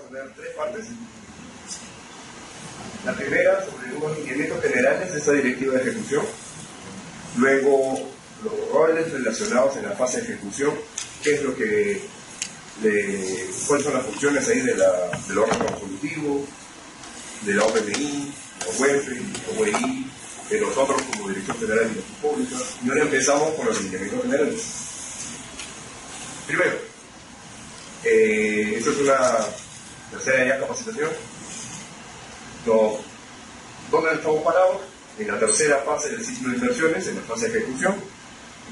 tener tres partes. La primera, sobre unos lineamientos generales de esta directiva de ejecución. Luego, los roles relacionados en la fase de ejecución, qué es lo que cuáles son las funciones ahí del órgano consultivo, de la OPMI, la UEF, la UEI, de nosotros como Dirección General de Inversión Pública. Y ahora empezamos con los lineamientos generales. Primero, esta es una tercera ya capacitación. ¿Dónde estamos parados? En la tercera fase del ciclo de inversiones, en la fase de ejecución.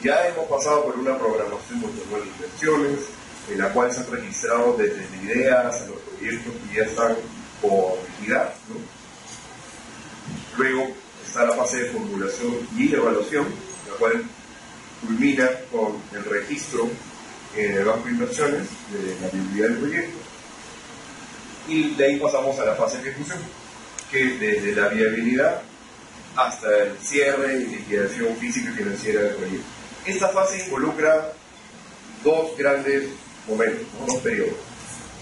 Ya hemos pasado por una programación multianual de inversiones, en la cual se han registrado desde ideas a los proyectos que ya están por liquidar, ¿no? Luego está la fase de formulación y evaluación, la cual culmina con el registro en el banco de inversiones de la viabilidad del proyecto. Y de ahí pasamos a la fase de ejecución, que desde la viabilidad hasta el cierre y liquidación física y financiera del proyecto. Esta fase involucra dos grandes momentos, ¿no? Dos periodos.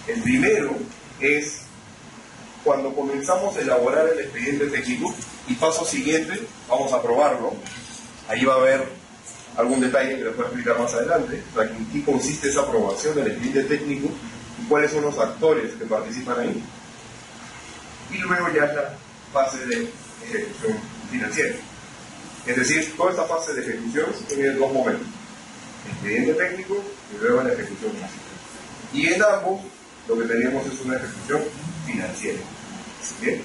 El primero es cuando comenzamos a elaborar el expediente técnico y paso siguiente, vamos a probarlo. Ahí va a haber algún detalle que les voy a explicar más adelante, o sea, en qué consiste esa aprobación del expediente técnico y cuáles son los actores que participan ahí. Y luego ya es la fase de ejecución financiera. Es decir, toda esta fase de ejecución tiene dos momentos: expediente técnico y luego la ejecución financiera. Y en ambos lo que tenemos es una ejecución financiera. ¿Bien?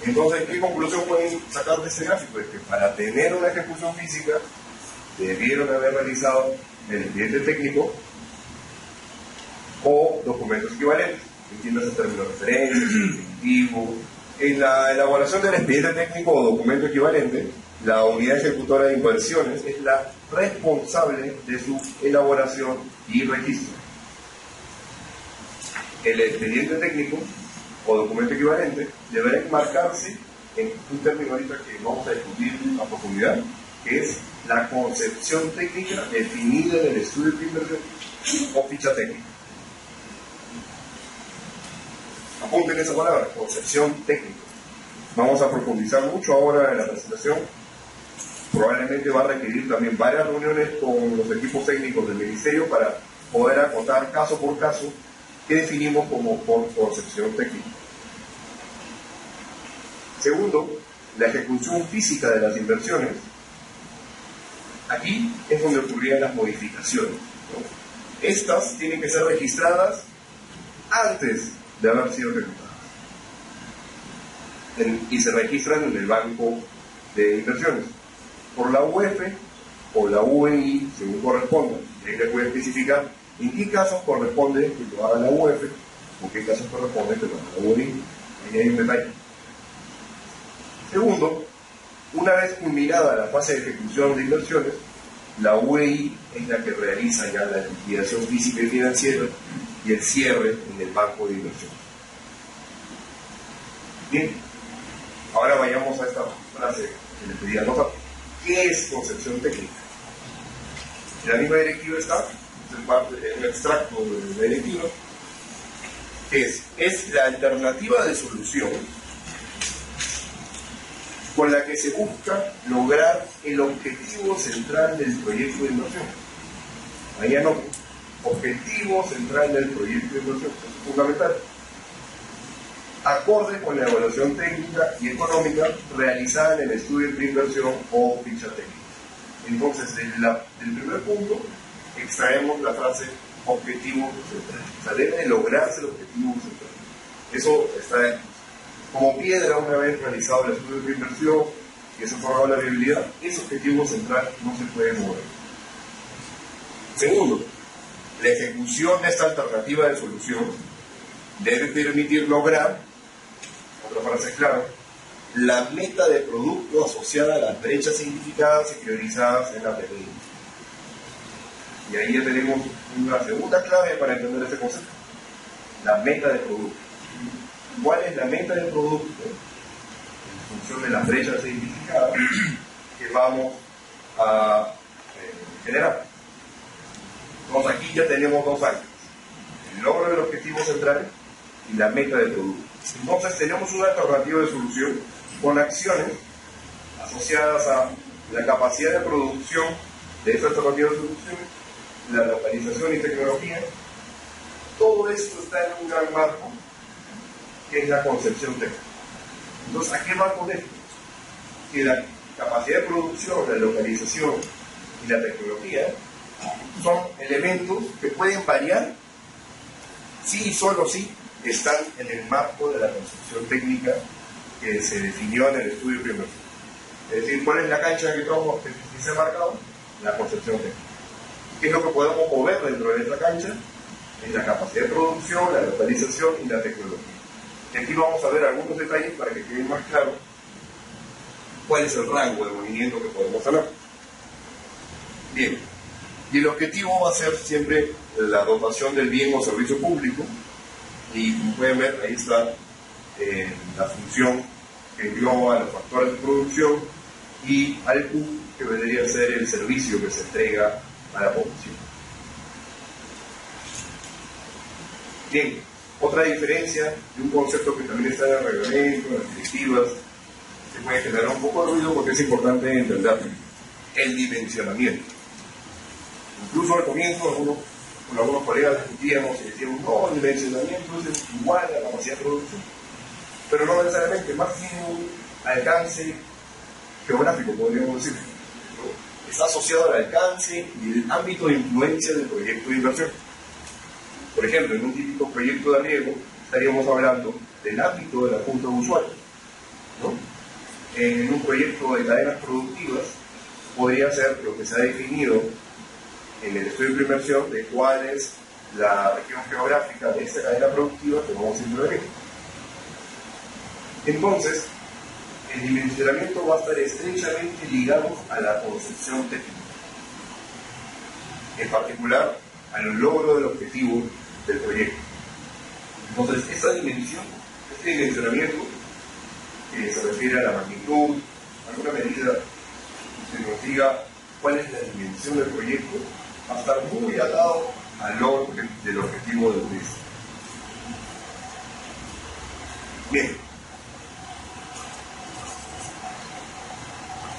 Entonces, ¿qué conclusión pueden sacar de este gráfico? Es que para tener una ejecución física debieron haber realizado el expediente técnico o documentos equivalentes. Entiendas el término de referencia, definitivo. En la elaboración del expediente técnico o documento equivalente, la unidad ejecutora de inversiones es la responsable de su elaboración y registro. El expediente técnico o documento equivalente deberá enmarcarse en un término ahorita que vamos a discutir a profundidad, que es la concepción técnica definida en el estudio de inversión o ficha técnica. Apunten esa palabra, concepción técnica. Vamos a profundizar mucho ahora en la presentación. Probablemente va a requerir también varias reuniones con los equipos técnicos del Ministerio para poder acotar caso por caso qué definimos como concepción técnica. Segundo, la ejecución física de las inversiones. Aquí es donde ocurrían las modificaciones, ¿no? Estas tienen que ser registradas antes de haber sido ejecutadas. Y se registran en el banco de inversiones por la UEF o la UEI, según corresponda. Y ahí les voy a especificar en qué casos corresponde que lo haga la UEF o qué casos corresponde que lo haga la UEI. Ahí hay un detalle. Segundo, una vez culminada la fase de ejecución de inversiones, la UEI es la que realiza ya la liquidación física y financiera y el cierre en el banco de inversiones. Bien, ahora vayamos a esta frase que les pedí anotar. ¿Qué es concepción técnica? En la misma directiva está, es un extracto de la directiva, que es la alternativa de solución con la que se busca lograr el objetivo central del proyecto de inversión. Ahí anoten, objetivo central del proyecto de inversión, es fundamental. Acorde con la evaluación técnica y económica realizada en el estudio de inversión o ficha técnica. Entonces, del primer punto, extraemos la frase objetivo central. O sea, debe lograrse el objetivo central. Eso está como piedra una vez realizado el estudio de inversión y se formado la viabilidad. Ese objetivo central no se puede mover. Segundo, la ejecución de esta alternativa de solución debe permitir lograr, otra frase clara, la meta de producto asociada a las brechas significadas y priorizadas en la PDI. Y ahí ya tenemos una segunda clave para entender este concepto: la meta de producto. ¿Cuál es la meta del producto en función de las brechas identificadas que vamos a generar? Entonces aquí ya tenemos dos años: el logro del objetivo central y la meta de producto. Entonces tenemos una alternativa de solución con acciones asociadas a la capacidad de producción de esta alternativa de solución, la localización y tecnología. Todo esto está en un gran marco que es la concepción técnica. Entonces, ¿a qué va con esto? Que la capacidad de producción, la localización y la tecnología son elementos que pueden variar si y solo si están en el marco de la concepción técnica que se definió en el estudio primero. Es decir, ¿cuál es la cancha que se ha marcado? La concepción técnica. ¿Qué es lo que podemos mover dentro de esta cancha? Es la capacidad de producción, la localización y la tecnología. Y aquí vamos a ver algunos detalles para que quede más claro cuál es el rango de movimiento que podemos tener. Bien, y el objetivo va a ser siempre la dotación del bien o servicio público, y como pueden ver, ahí está la función que engloba los factores de producción, y al Q, que vendría a ser el servicio que se entrega a la población. Bien, otra diferencia de un concepto que también está en el reglamento, en las directivas, que puede generar un poco de ruido porque es importante entender el dimensionamiento. Incluso al comienzo, con algunos colegas discutíamos y decíamos, no, el dimensionamiento es igual a la capacidad de producción, pero no necesariamente, más tiene un alcance geográfico, podríamos decir, ¿no? Está asociado al alcance y el ámbito de influencia del proyecto de inversión. Por ejemplo, en un típico proyecto de riego estaríamos hablando del ámbito de la junta de usuarios, ¿no? En un proyecto de cadenas productivas podría ser lo que se ha definido en el estudio de inversión de cuál es la región geográfica de esta cadena productiva que vamos a incluir. Entonces, el dimensionamiento va a estar estrechamente ligado a la concepción técnica, en particular al logro del objetivo del proyecto. Entonces, esa dimensión, este dimensionamiento, que se refiere a la magnitud, a alguna medida que nos diga cuál es la dimensión del proyecto, va a estar muy atado al logro del objetivo del proyecto. Bien.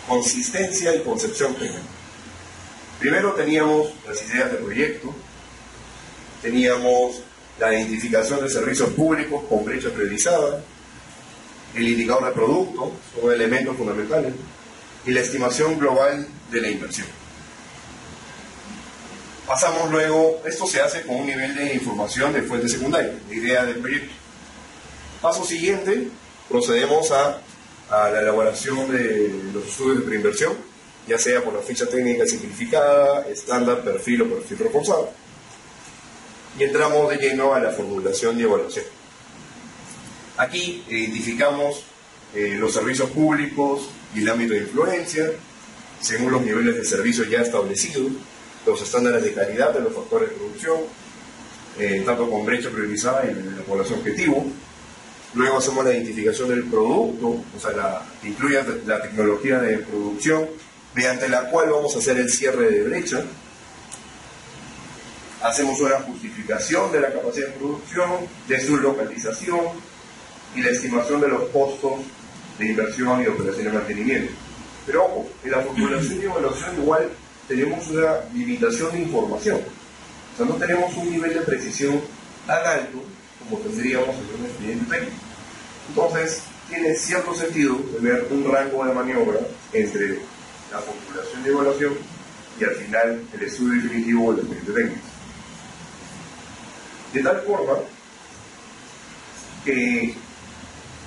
Consistencia y concepción técnica. Primero teníamos las ideas de proyecto, teníamos la identificación de servicios públicos con brecha priorizada, el indicador de producto, son elementos fundamentales, y la estimación global de la inversión. Pasamos luego, esto se hace con un nivel de información de fuente secundaria, de idea del proyecto. Paso siguiente, procedemos a la elaboración de los estudios de preinversión, ya sea por la ficha técnica simplificada, estándar, perfil o perfil reforzado. Y entramos de lleno a la formulación y evaluación. Aquí identificamos los servicios públicos y el ámbito de influencia, según los niveles de servicio ya establecidos, los estándares de calidad de los factores de producción, tanto con brecha priorizada y la población objetivo. Luego hacemos la identificación del producto, o sea, que incluye la tecnología de producción, mediante la cual vamos a hacer el cierre de brecha. Hacemos una justificación de la capacidad de producción, de su localización y la estimación de los costos de inversión y de operación de mantenimiento. Pero ojo, en la formulación y evaluación igual tenemos una limitación de información. O sea, no tenemos un nivel de precisión tan alto como tendríamos en un expediente técnico. Entonces, tiene cierto sentido tener un rango de maniobra entre la formulación y evaluación y al final el estudio definitivo del expediente técnico. De tal forma que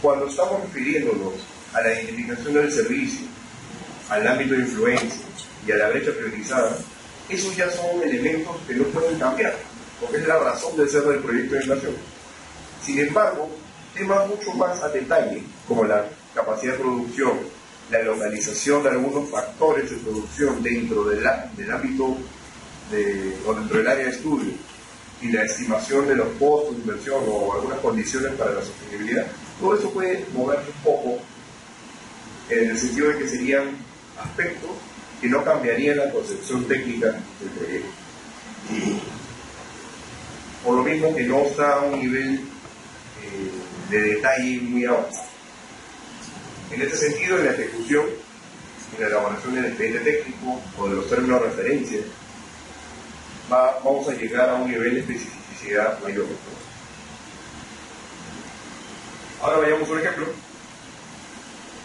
cuando estamos refiriéndonos a la identificación del servicio, al ámbito de influencia y a la brecha priorizada, esos ya son elementos que no pueden cambiar, porque es la razón de ser del proyecto de inversión. Sin embargo, temas mucho más a detalle, como la capacidad de producción, la localización de algunos factores de producción dentro del ámbito o dentro del área de estudio, y la estimación de los costos de inversión o algunas condiciones para la sostenibilidad, todo eso puede moverse un poco en el sentido de que serían aspectos que no cambiarían la concepción técnica del proyecto. Por lo mismo que no está a un nivel de detalle muy avanzado. En este sentido, en la ejecución, en la elaboración del expediente técnico o de los términos de referencia, vamos a llegar a un nivel de especificidad mayor. Ahora vayamos a un ejemplo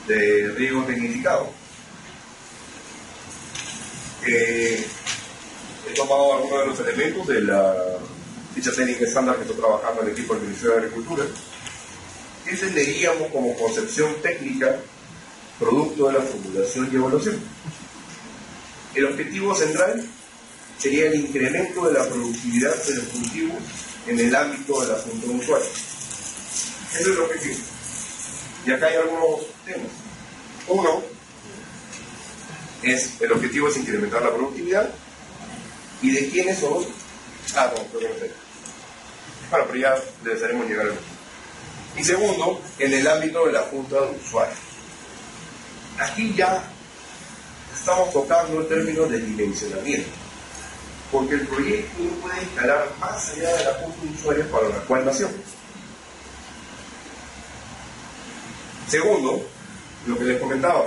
de riego tecnificado. He tomado algunos de los elementos de la ficha técnica estándar que está trabajando el equipo del Ministerio de Agricultura, que entenderíamos como concepción técnica producto de la formulación y evaluación. El objetivo central sería el incremento de la productividad de los cultivos en el ámbito de la función de usuario. Ese es el objetivo. Y acá hay algunos temas. Uno, el objetivo es incrementar la productividad. ¿Y de quiénes son? No, creo que no sé. Bueno, pero ya les haremos llegar al. Y segundo, en el ámbito de la junta de usuarios. Aquí ya estamos tocando el término de dimensionamiento, porque el proyecto no puede escalar más allá de la junta de usuarios para la cual nació. Segundo, lo que les comentaba,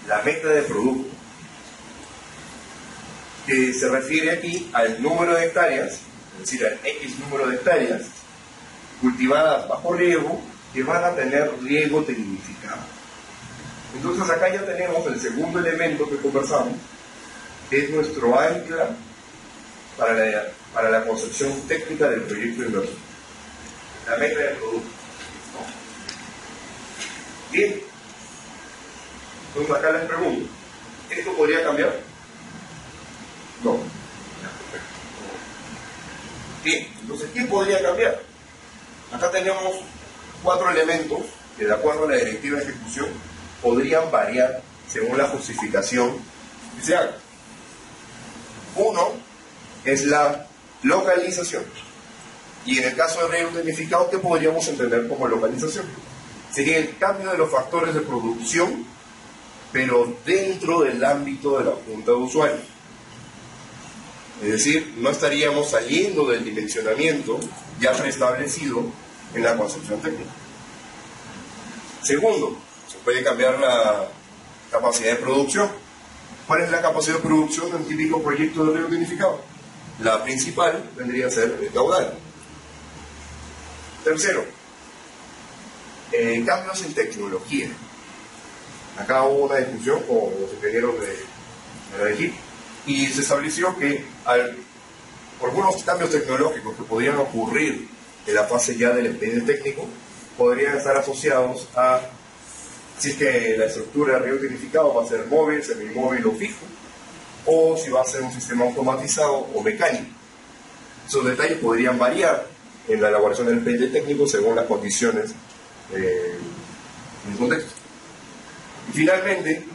la meta de producto, que se refiere aquí al número de hectáreas, es decir, al X número de hectáreas cultivadas bajo riego que van a tener riego tecnificado. Entonces acá ya tenemos el segundo elemento que conversamos, que es nuestro ancla para la concepción técnica del proyecto de inversión. La meta de producto. Bien. Entonces acá les pregunto, ¿esto podría cambiar? No. Bien, entonces, ¿qué podría cambiar? Acá tenemos 4 elementos que, de acuerdo a la directiva de ejecución, podrían variar según la justificación que se haga. Uno es la localización. Y en el caso de riego tecnificado, ¿qué podríamos entender como localización? Sería el cambio de los factores de producción, pero dentro del ámbito de la junta de usuarios. Es decir, no estaríamos saliendo del dimensionamiento ya preestablecido en la concepción técnica. Segundo, se puede cambiar la capacidad de producción. ¿Cuál es la capacidad de producción de un típico proyecto de riego tecnificado? La principal vendría a ser el caudal. Tercero, cambios en tecnología. Acá hubo una discusión con los ingenieros de la equipo y se estableció que algunos cambios tecnológicos que podrían ocurrir en la fase ya del expediente técnico podrían estar asociados a si es que la estructura de riego tecnificado va a ser móvil, semimóvil o fijo, o si va a ser un sistema automatizado o mecánico. Esos detalles podrían variar en la elaboración del expediente técnico según las condiciones en el contexto. Y finalmente,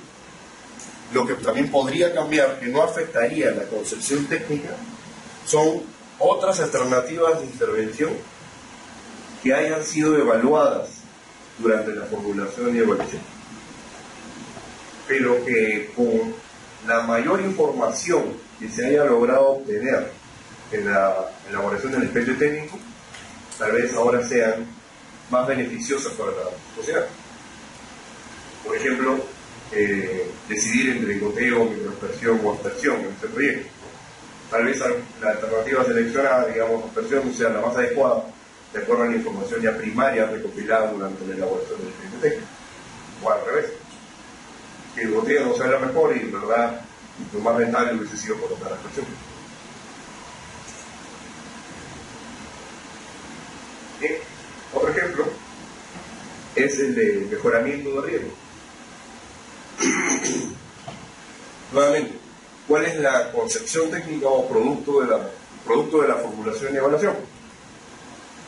lo que también podría cambiar, que no afectaría la concepción técnica, son otras alternativas de intervención que hayan sido evaluadas durante la formulación y evaluación, pero que con la mayor información que se haya logrado obtener en la elaboración del expediente técnico, tal vez ahora sean más beneficiosas para la sociedad. Por ejemplo, decidir entre goteo, microaspersión o aspersión en este proyecto. Tal vez la alternativa seleccionada, digamos, aspersión, sea la más adecuada de acuerdo a la información ya primaria recopilada durante la elaboración del expediente técnico. O al revés, que el goteo no sea la mejor y en verdad lo más rentable hubiese sido colocar la aspersión. Bien, otro ejemplo es el de mejoramiento de riego. Nuevamente, ¿cuál es la concepción técnica o producto de la formulación y evaluación?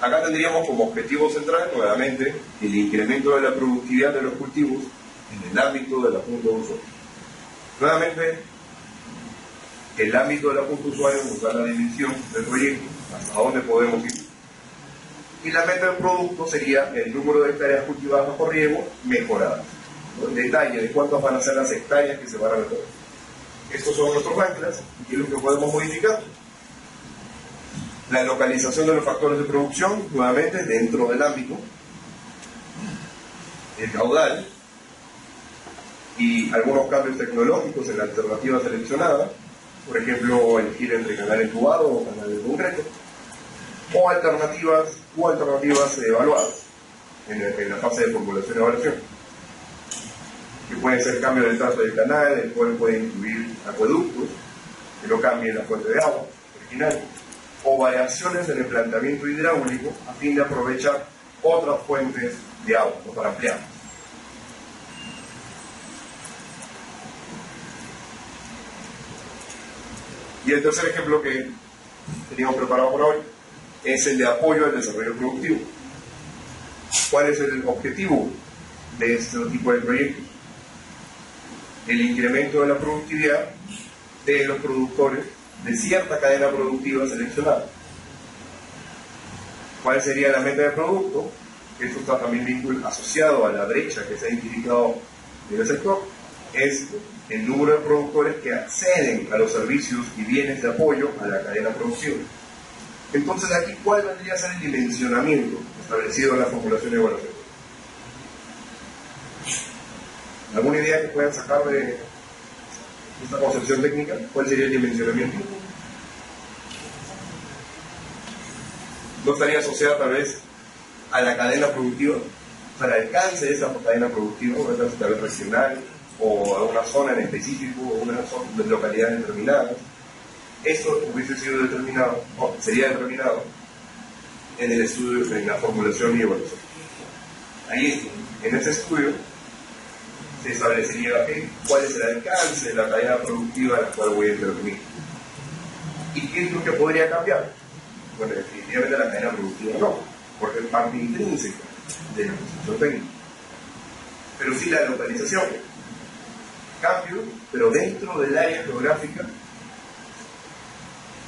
Acá tendríamos como objetivo central, nuevamente, el incremento de la productividad de los cultivos en el ámbito de la junta de usuarios. Nuevamente, el ámbito de la junta de usuarios nos da la dimensión del proyecto, hasta dónde podemos ir. Y la meta del producto sería el número de hectáreas cultivadas bajo riego mejoradas. El detalle de cuántas van a ser las hectáreas que se van a mejorar. Estos son nuestros anclas y es lo que podemos modificar. La localización de los factores de producción, nuevamente dentro del ámbito, el caudal y algunos cambios tecnológicos en la alternativa seleccionada, por ejemplo, elegir entre canal entubado o canal de concreto, o alternativas evaluadas en la fase de formulación y evaluación, que pueden ser cambio del trazo del canal, el cual puede incluir acueductos, que no cambien la fuente de agua original, o variaciones en el planteamiento hidráulico a fin de aprovechar otras fuentes de agua, o para ampliar. Y el tercer ejemplo que teníamos preparado por hoy es el de apoyo al desarrollo productivo. ¿Cuál es el objetivo de este tipo de proyectos? El incremento de la productividad de los productores de cierta cadena productiva seleccionada. ¿Cuál sería la meta de producto? Esto está también asociado a la brecha que se ha identificado en el sector. Es el número de productores que acceden a los servicios y bienes de apoyo a la cadena productiva. Entonces aquí, ¿cuál vendría a ser el dimensionamiento establecido en la formulación y evaluación? ¿Alguna idea que puedan sacar de esta concepción técnica? ¿Cuál sería el dimensionamiento? ¿No estaría asociada tal vez a la cadena productiva? Para el alcance de esa cadena productiva, un alcance tal vez regional, o a una zona en específico, o una zona de localidades determinadas. Eso hubiese sido determinado, o sería determinado en el estudio, en la formulación y evaluación. Ahí, en ese estudio, se establecería cuál es el alcance de la cadena productiva a la cual voy a intervenir. ¿Y qué es lo que podría cambiar? Bueno, definitivamente la cadena productiva no, porque es parte intrínseca de la concepción técnica. Pero sí la localización. Cambio, pero dentro del área geográfica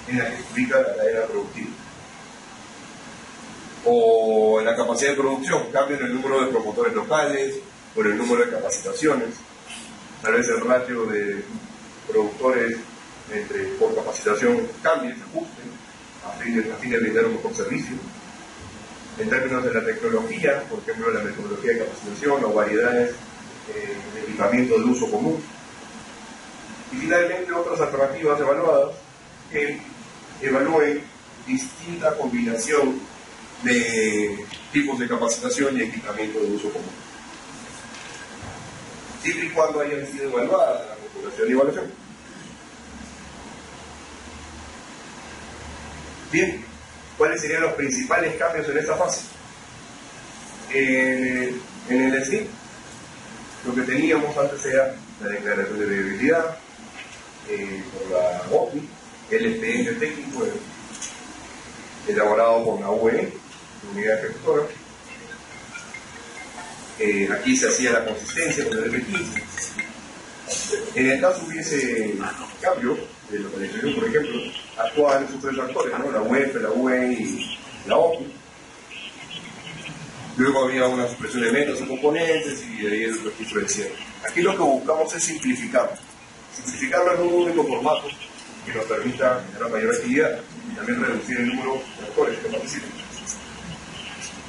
en la que se ubica la cadena productiva. O en la capacidad de producción, cambio en el número de promotores locales, o en el número de capacitaciones, tal vez el ratio de productores por capacitación cambie, se ajuste, a fin de brindar un mejor servicio. En términos de la tecnología, por ejemplo, la metodología de capacitación o variedades de equipamiento de uso común. Y finalmente otras alternativas evaluadas que evalúen distinta combinación de tipos de capacitación y equipamiento de uso común, siempre y cuando hayan sido evaluadas en la formulación y evaluación. Bien, ¿cuáles serían los principales cambios en esta fase? En el SNI, lo que teníamos antes era la declaración de viabilidad por la OPI, el expediente técnico elaborado por la UE, la unidad ejecutora. Aquí se hacía la consistencia con el MP15. En el caso hubiese cambio de localización, por ejemplo, actuaban sus tres actores, ¿no? La UEF, la UE y la OPI. Luego había una supresión de metas o componentes y de ahí el registro del cierre. Aquí lo que buscamos es simplificarlo. Simplificarlo en un único formato que nos permita generar mayor actividad y también reducir el número de actores que participen.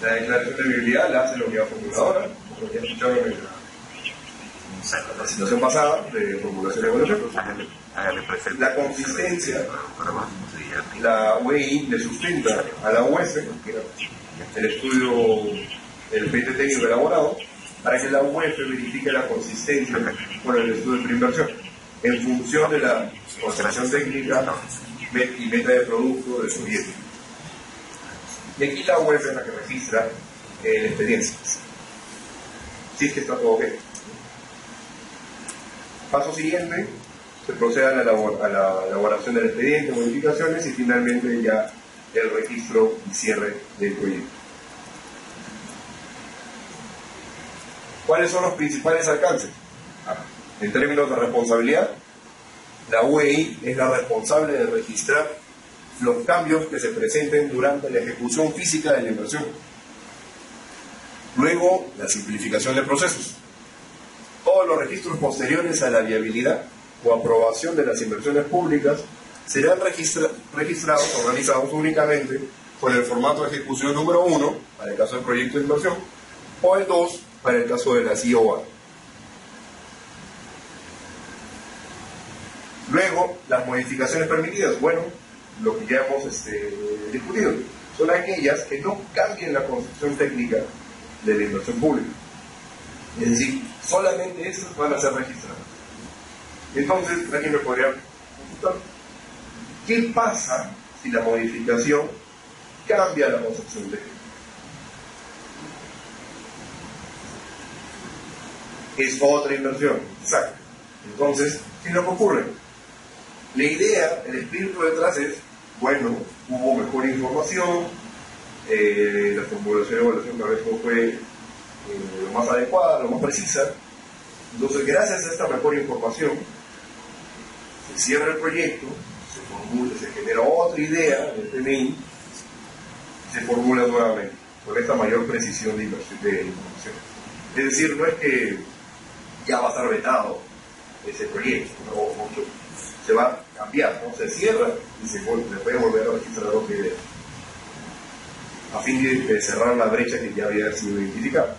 La declaración de viabilidad la hace la unidad formuladora, como ya escucharon en la situación pasada de formulación y evaluación. La consistencia, la UEI le sustenta a la UEF, el estudio, el expediente técnico elaborado, para que la UEF verifique la consistencia con el estudio de preinversión, en función de la concepción técnica y meta de producto de su proyecto. Y aquí la UEF es la que registra el expediente, si es que está todo bien. Paso siguiente, se procede a la elaboración del expediente, modificaciones y finalmente ya el registro y cierre del proyecto. ¿Cuáles son los principales alcances? En términos de responsabilidad, la UEI es la responsable de registrar los cambios que se presenten durante la ejecución física de la inversión. Luego, la simplificación de procesos. Todos los registros posteriores a la viabilidad o aprobación de las inversiones públicas serán registrados o organizados únicamente con el formato de ejecución número 1, para el caso del proyecto de inversión, o el 2, para el caso de la COA. Luego, las modificaciones permitidas, bueno, lo que ya hemos discutido, son aquellas que no cambien la concepción técnica de la inversión pública. Es decir, solamente esas van a ser registradas. Entonces, alguien me podría preguntar, ¿qué pasa si la modificación cambia la concepción técnica? Es otra inversión, exacto. Entonces, ¿qué es lo que ocurre? La idea, el espíritu detrás es, bueno, hubo mejor información, la formulación de evaluación tal vez no fue lo más adecuada, lo más precisa. Entonces, gracias a esta mejor información, se cierra el proyecto, se genera otra idea del PMI, se formula nuevamente, con esta mayor precisión de información. Es decir, no es que ya va a estar vetado ese proyecto, ¿no? Se va a cambiar, ¿no? Se cierra y se puede volver a registrar otra idea, a fin de cerrar la brecha que ya había sido identificada.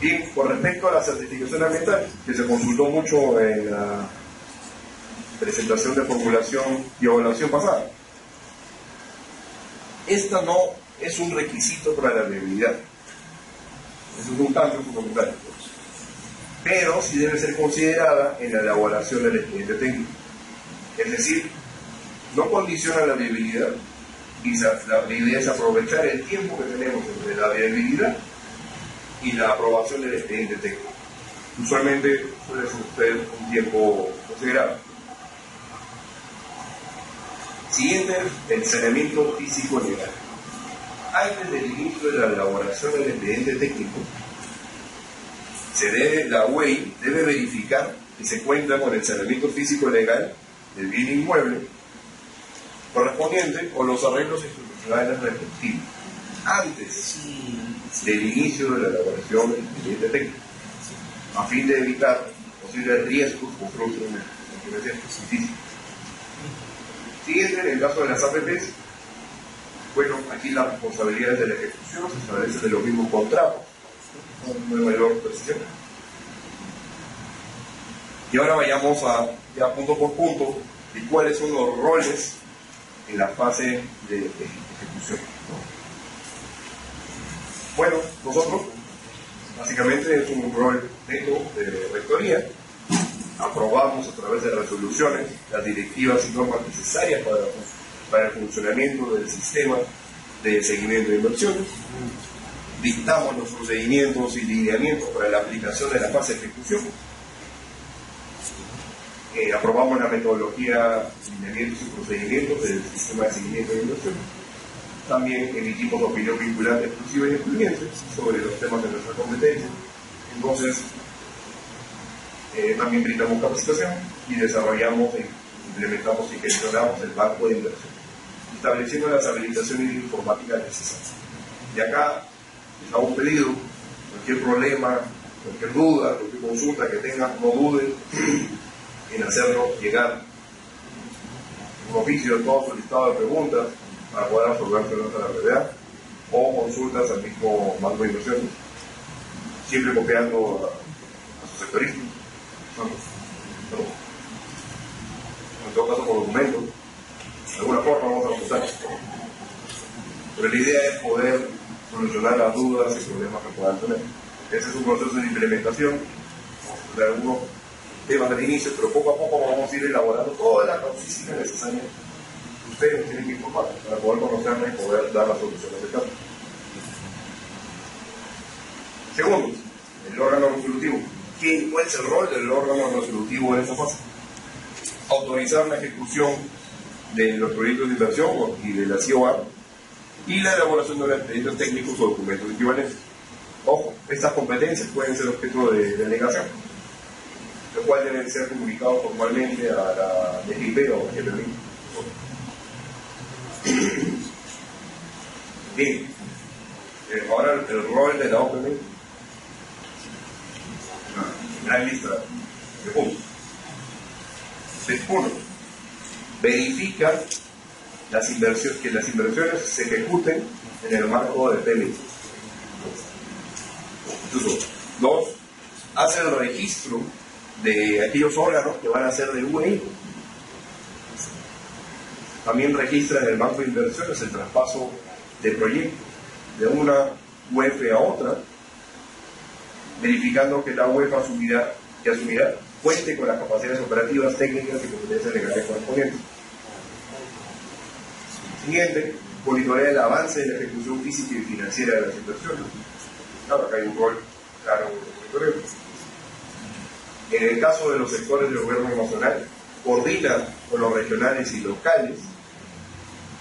Y con respecto a la certificación ambiental, que se consultó mucho en la presentación de formulación y evaluación pasada, esta no es un requisito para la viabilidad. Eso es un cambio fundamental. Pero sí debe ser considerada en la elaboración del expediente técnico. Es decir, no condiciona la viabilidad, y la idea es aprovechar el tiempo que tenemos entre la viabilidad y la aprobación del expediente técnico. Usualmente suele suceder un tiempo considerable. Siguiente, el saneamiento físico legal. Antes del inicio de la elaboración del expediente técnico, la UEI debe verificar que se cuenta con el saneamiento físico legal del bien inmueble correspondiente o los arreglos institucionales respectivos antes del inicio de la elaboración del expediente técnico, a fin de evitar posibles riesgos o frutos de la Siguiente, en el caso de las APPs, bueno, aquí las responsabilidades de la ejecución se establecen de los mismos contratos, no hay mayor precisión. Y ahora vayamos ya punto por punto de cuáles son los roles en la fase de ejecución. Bueno, nosotros básicamente es un rol neto de rectoría. Aprobamos a través de resoluciones las directivas y normas necesarias para el funcionamiento del sistema de seguimiento de inversiones. Dictamos los procedimientos y lineamientos para la aplicación de la fase de ejecución. Aprobamos la metodología, lineamientos y procedimientos del sistema de seguimiento de inversiones. También emitimos opinión vinculante exclusiva y excluyente sobre los temas de nuestra competencia. Entonces, también brindamos capacitación y desarrollamos, implementamos y gestionamos el banco de inversión, estableciendo las habilitaciones informáticas necesarias. Y acá les hago un pedido: cualquier problema, cualquier duda, cualquier consulta que tengan, no duden en hacerlo llegar un oficio de todo su listado de preguntas para poder resolverlo a la brevedad, o consultas al mismo banco de inversiones, siempre copiando a sus sectoristas. En todo caso por documento, de alguna forma vamos a consultar. Pero la idea es poder solucionar las dudas y problemas que puedan tener. Ese es un proceso de implementación de algunos temas del inicio, pero poco a poco vamos a ir elaborando toda la casuística necesaria que ustedes tienen que informar para poder conocerla y poder dar las soluciones de caso. Segundo, el órgano resolutivo. ¿Cuál es el rol del órgano resolutivo en esta fase? Autorizar la ejecución de los proyectos de inversión y de la COA y la elaboración de los expedientes técnicos o documentos equivalentes. Ojo, estas competencias pueden ser objeto de delegación, lo cual deben ser comunicados formalmente a la DGIP o a la GPMI. Bien, ahora el rol de la OPM. Gran lista de puntos. 1. verifica que las inversiones se ejecuten en el marco del PMI. Entonces, 2, hace el registro de aquellos órganos que van a ser de UEI. También registra en el banco de inversiones el traspaso de proyectos de una UEF a otra, verificando que la UEF que asumirá cuente con las capacidades operativas, técnicas y competencias legales correspondientes. Siguiente, monitorea el avance de la ejecución física y financiera de las inversiones. Claro, acá hay un rol claro de monitoreo. En el caso de los sectores del gobierno nacional, coordina con los regionales y locales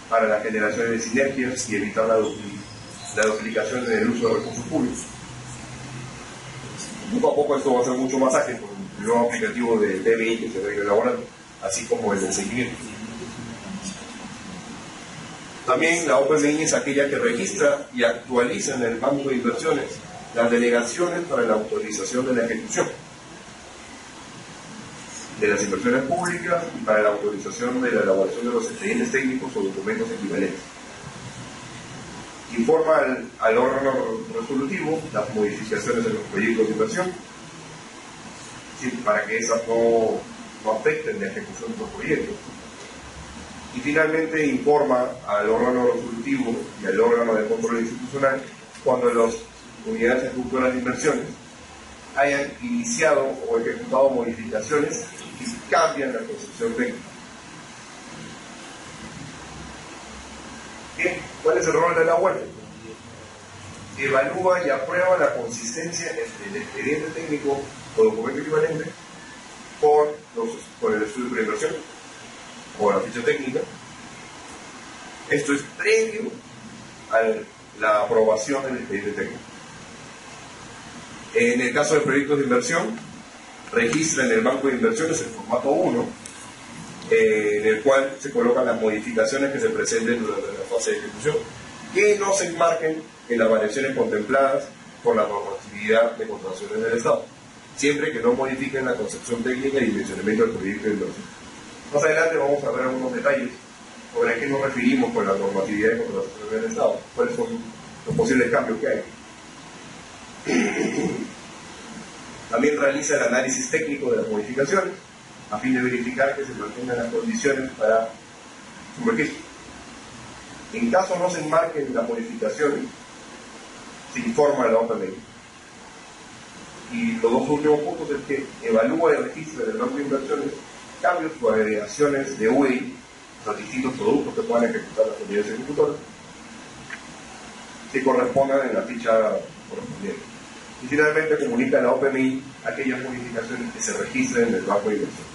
para la generación de sinergias y evitar la duplicación en el uso de recursos públicos. Poco a poco esto va a ser mucho más ágil con el nuevo aplicativo de PMI que se va a ir elaborando, así como el de seguimiento. También la OPMI es aquella que registra y actualiza en el banco de inversiones las delegaciones para la autorización de la ejecución de las inversiones públicas y para la autorización de la elaboración de los expedientes técnicos o documentos equivalentes. Informa al órgano resolutivo las modificaciones en los proyectos de inversión, ¿sí?, para que esas no afecten la ejecución de los proyectos. Y finalmente informa al órgano resolutivo y al órgano de control institucional cuando las unidades ejecutoras de inversiones hayan iniciado o ejecutado modificaciones que cambian la concepción técnica. Bien, ¿cuál es el rol de la UEF? Evalúa y aprueba la consistencia entre el expediente técnico o documento equivalente con el estudio de preinversión o la ficha técnica. Esto es previo a la aprobación del expediente técnico. En el caso de proyectos de inversión, registra en el banco de inversiones el formato 1, en el cual se colocan las modificaciones que se presenten durante la fase de ejecución, que no se enmarquen en las variaciones contempladas por la normatividad de contrataciones del Estado, siempre que no modifiquen la concepción técnica y dimensionamiento del proyecto de inversión. Más adelante vamos a ver algunos detalles sobre a qué nos referimos con la normatividad de contrataciones del Estado, cuáles son los posibles cambios que hay. También realiza el análisis técnico de las modificaciones a fin de verificar que se mantengan las condiciones para su registro. En caso no se enmarquen las modificaciones, se informa a la OPMI. Y los dos últimos puntos es que evalúa el registro del banco de inversiones cambios o agregaciones de UEI, los distintos productos que puedan ejecutar las unidades ejecutoras, que correspondan en la ficha correspondiente. Y finalmente comunica a la OPMI aquellas modificaciones que se registren en el banco de inversión.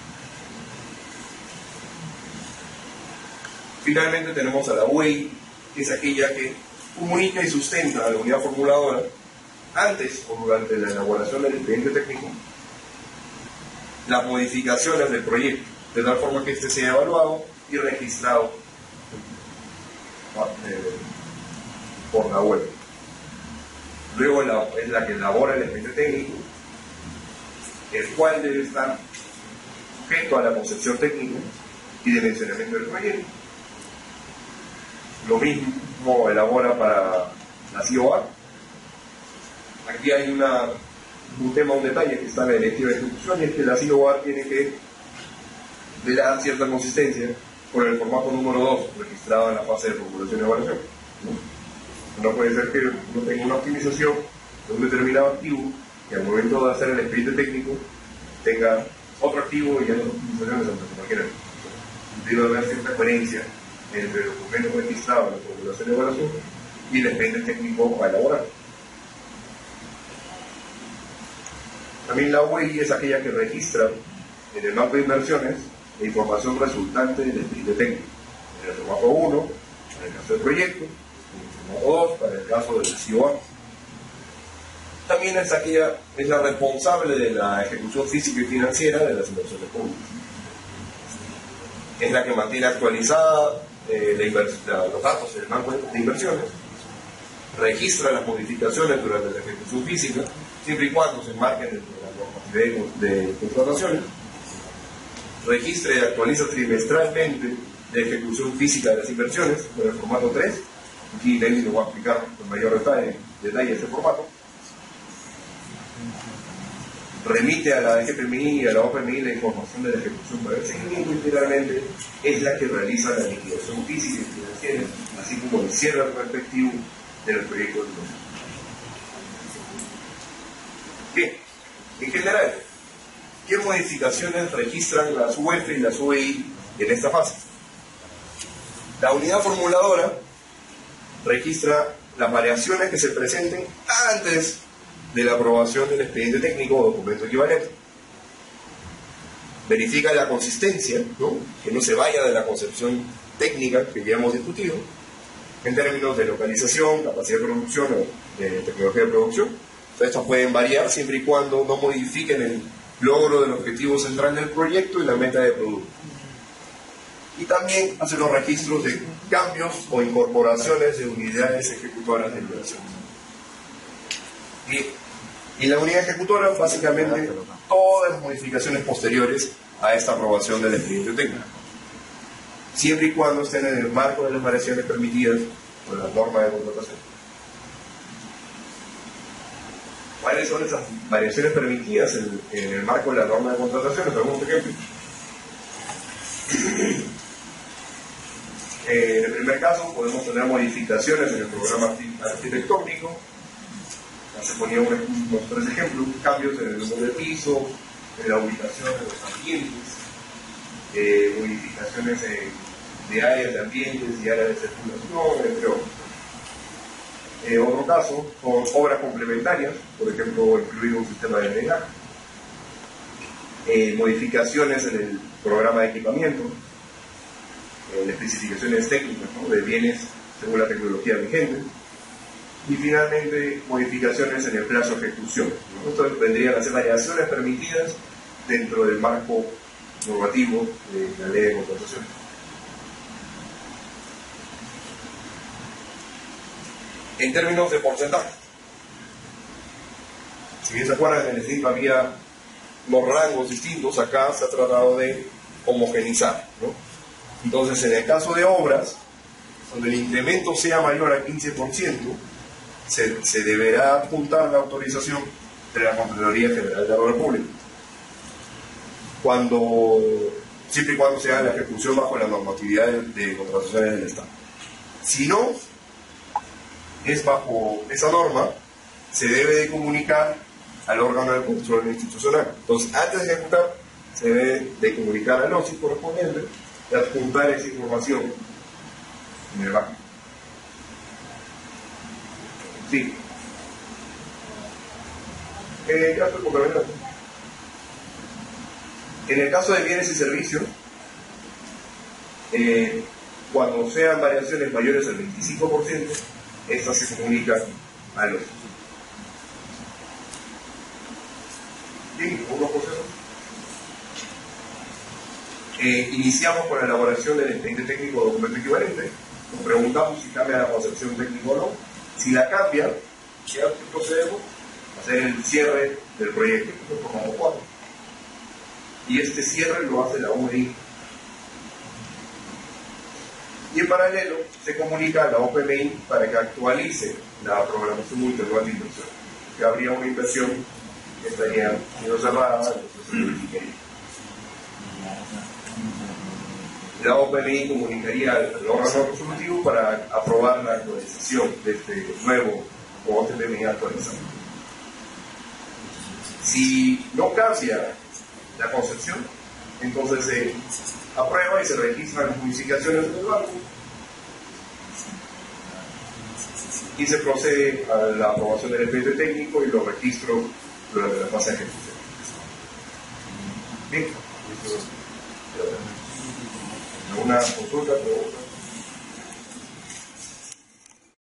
Finalmente tenemos a la UEI, que es aquella que comunica y sustenta a la unidad formuladora antes o durante la elaboración del expediente técnico las modificaciones del proyecto, de tal forma que éste sea evaluado y registrado por la UEI. Luego es la que elabora el expediente técnico, el cual debe estar sujeto a la concepción técnica y dimensionamiento del proyecto. Lo mismo elabora para la CIOA. Aquí hay un detalle que está en la directiva de ejecución, y es que la CIOA tiene que dar cierta consistencia con el formato número 2 registrado en la fase de formulación y evaluación. No puede ser que uno tenga una optimización de un determinado activo y al momento de hacer el expediente técnico tenga otro activo y ya las optimizaciones antes de cualquiera. Debe haber cierta coherencia entre el documento registrado en la formulación y evaluación y el expediente técnico a elaborar. También la UEI es aquella que registra en el banco de inversiones la información resultante del expediente técnico, en el formato 1, en el caso del proyecto, en el formato 2, para el caso del CIOA. También es la responsable de la ejecución física y financiera de las inversiones públicas. Es la que mantiene actualizada los datos del banco de inversiones, registra las modificaciones durante la ejecución física, siempre y cuando se enmarquen dentro de las normativas de contrataciones, registra y actualiza trimestralmente la ejecución física de las inversiones en el formato 3. Aquí Lenny lo va a explicar con mayor detalle este formato. Remite a la GPMI y a la OPMI la información de la ejecución para el seguimiento y finalmente es la que realiza la liquidación física y financiera, así como el cierre respectivo del proyecto de inversión. Bien, en general, ¿qué modificaciones registran las UF y las UEI en esta fase? La unidad formuladora registra las variaciones que se presenten antes de la aprobación del expediente técnico o documento equivalente. Verifica la consistencia, ¿no? Que no se vaya de la concepción técnica que ya hemos discutido, en términos de localización, capacidad de producción o de tecnología de producción. Entonces, estos pueden variar siempre y cuando no modifiquen el logro del objetivo central del proyecto y la meta de producto. Y también hace los registros de cambios o incorporaciones de unidades ejecutoras de inversión. Y la unidad ejecutora, básicamente, todas las modificaciones posteriores a esta aprobación del expediente técnico, siempre y cuando estén en el marco de las variaciones permitidas por las normas de contratación. ¿Cuáles son esas variaciones permitidas en el marco de la norma de contratación? Algunos ejemplos. En el primer caso podemos tener modificaciones en el programa arquitectónico. Se ponían unos 3 ejemplos: cambios en el número de piso, en la ubicación de los ambientes, modificaciones de áreas de ambientes y áreas de circulación, entre otros. Otro caso son obras complementarias, por ejemplo, incluir un sistema de drenaje, modificaciones en el programa de equipamiento, especificaciones técnicas, ¿no?, de bienes según la tecnología vigente, y finalmente modificaciones en el plazo de ejecución. Esto vendrían a ser variaciones permitidas dentro del marco normativo de la ley de contratación. En términos de porcentaje, si bien se acuerdan, en el SNIP había los rangos distintos, acá se ha tratado de homogenizar, ¿no? Entonces, en el caso de obras, donde el incremento sea mayor al 15%, se deberá apuntar la autorización de la Contraloría General de la República, siempre y cuando se haga la ejecución bajo la normatividad de contrataciones del Estado. Si no es bajo esa norma, se debe de comunicar al órgano de control institucional. Entonces, antes de ejecutar, se debe de comunicar al OSI correspondiente y adjuntar esa información en el banco. Sí. Ya estoy complementando. En el caso de bienes y servicios, cuando sean variaciones mayores al 25%, estas se comunican a los. Bien, ¿algunos procesos? Iniciamos con la elaboración del expediente técnico o documento equivalente. Nos preguntamos si cambia la concepción técnica o no. Si la cambia, ya procedemos a hacer el cierre del proyecto, que es el formato 4. Y este cierre lo hace la UEI. Y en paralelo se comunica a la OPMI para que actualice la programación multianual de inversión, que habría una inversión que estaría siendo cerrada, entonces se verificaría. La OPMI comunicaría al órgano resolutivo para aprobar la actualización de este nuevo OTPMI actualizado. Si no cambia la concepción, entonces se aprueba y se registran las modificaciones en el banco y se procede a la aprobación del expediente técnico y los registros durante la fase de ejecución. Bien, ¿alguna consulta, pregunta?